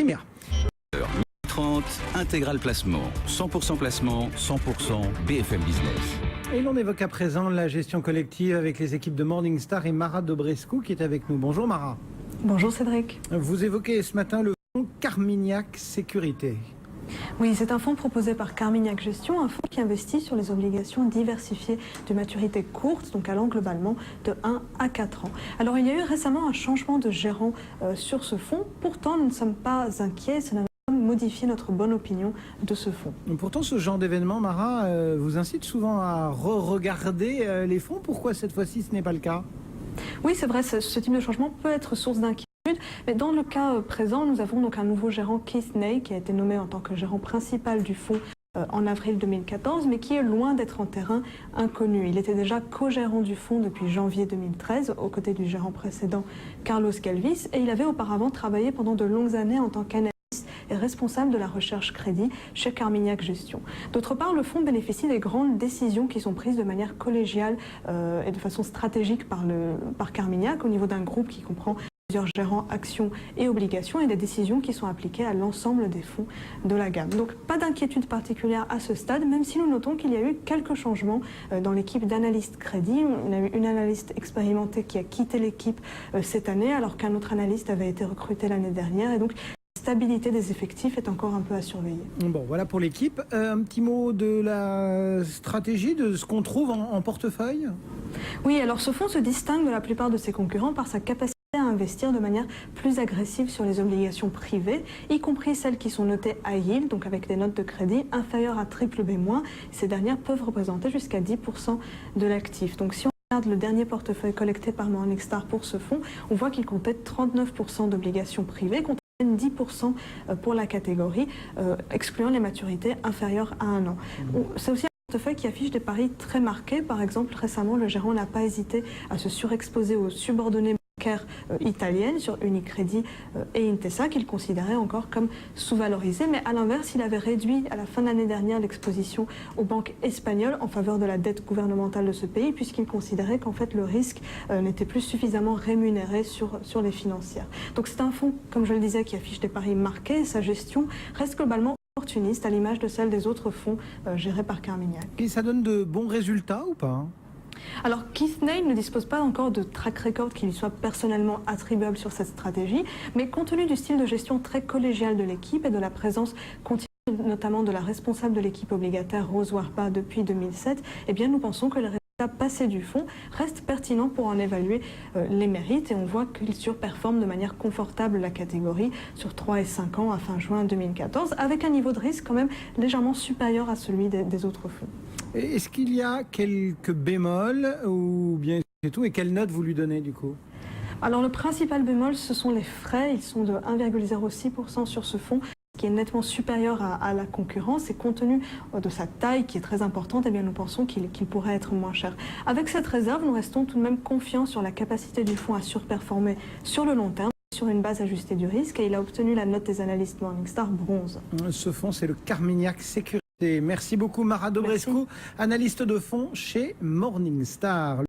Primea. 30, intégral placement, 100% placement, 100% BFM Business. Et l'on évoque à présent la gestion collective avec les équipes de Morningstar et Mara Dobrescu qui est avec nous. Bonjour Mara. Bonjour Cédric. Vous évoquez ce matin le fonds Carmignac Sécurité. Oui, c'est un fonds proposé par Carmignac Gestion, un fonds qui investit sur les obligations diversifiées de maturité courte, donc allant globalement de 1 à 4 ans. Alors il y a eu récemment un changement de gérant sur ce fonds, pourtant nous ne sommes pas inquiets, cela n'a pas modifié notre bonne opinion de ce fonds. Pourtant ce genre d'événement, Mara, vous incite souvent à re-regarder les fonds. Pourquoi cette fois-ci ce n'est pas le cas? Oui, c'est vrai, ce type de changement peut être source d'inquiétude. Mais dans le cas présent, nous avons donc un nouveau gérant, Keith Ney, qui a été nommé en tant que gérant principal du fonds en avril 2014, mais qui est loin d'être en terrain inconnu. Il était déjà co-gérant du fonds depuis janvier 2013, aux côtés du gérant précédent, Carlos Galvis, et il avait auparavant travaillé pendant de longues années en tant qu'analyste et responsable de la recherche crédit chez Carmignac Gestion. D'autre part, le fonds bénéficie des grandes décisions qui sont prises de manière collégiale et de façon stratégique par Carmignac au niveau d'un groupe qui comprend plusieurs gérants, actions et obligations et des décisions qui sont appliquées à l'ensemble des fonds de la gamme. Donc pas d'inquiétude particulière à ce stade, même si nous notons qu'il y a eu quelques changements dans l'équipe d'analystes crédit. On a eu une analyste expérimentée qui a quitté l'équipe cette année alors qu'un autre analyste avait été recruté l'année dernière et donc la stabilité des effectifs est encore un peu à surveiller. Bon, voilà pour l'équipe. Un petit mot de la stratégie, de ce qu'on trouve en portefeuille? Oui, alors ce fonds se distingue de la plupart de ses concurrents par sa capacité à investir de manière plus agressive sur les obligations privées, y compris celles qui sont notées high yield, donc avec des notes de crédit inférieures à BBB-. Ces dernières peuvent représenter jusqu'à 10% de l'actif. Donc si on regarde le dernier portefeuille collecté par Morningstar pour ce fonds, on voit qu'il comptait 39% d'obligations privées, contre 10% pour la catégorie, excluant les maturités inférieures à 1 an. C'est aussi un portefeuille qui affiche des paris très marqués. Par exemple, récemment, le gérant n'a pas hésité à se surexposer aux subordonnés italienne sur Unicredit et Intesa qu'il considérait encore comme sous-valorisé, mais à l'inverse il avait réduit à la fin de l'année dernière l'exposition aux banques espagnoles en faveur de la dette gouvernementale de ce pays puisqu'il considérait qu'en fait le risque n'était plus suffisamment rémunéré sur les financières. Donc c'est un fonds, comme je le disais, qui affiche des paris marqués et sa gestion reste globalement opportuniste à l'image de celle des autres fonds gérés par Carmignac. Et ça donne de bons résultats ou pas? Alors Keith Ney ne dispose pas encore de track record qui lui soit personnellement attribuable sur cette stratégie, mais compte tenu du style de gestion très collégial de l'équipe et de la présence continue notamment de la responsable de l'équipe obligataire Rose Warpa depuis 2007, eh bien nous pensons que les résultats passés du fonds restent pertinents pour en évaluer les mérites et on voit qu'il surperforme de manière confortable la catégorie sur 3 et 5 ans à fin juin 2014 avec un niveau de risque quand même légèrement supérieur à celui des autres fonds. Est-ce qu'il y a quelques bémols ou bien c'est tout? Et quelle note vous lui donnez du coup? Alors le principal bémol, ce sont les frais. Ils sont de 1,06% sur ce fonds, qui est nettement supérieur à la concurrence. Et compte tenu de sa taille, qui est très importante, eh bien nous pensons qu'il pourrait être moins cher. Avec cette réserve, nous restons tout de même confiants sur la capacité du fonds à surperformer sur le long terme, sur une base ajustée du risque. Et il a obtenu la note des analystes Morningstar bronze. Ce fonds, c'est le Carmignac Sécurité. Merci beaucoup Mara Dobrescu, analyste de fonds chez Morningstar.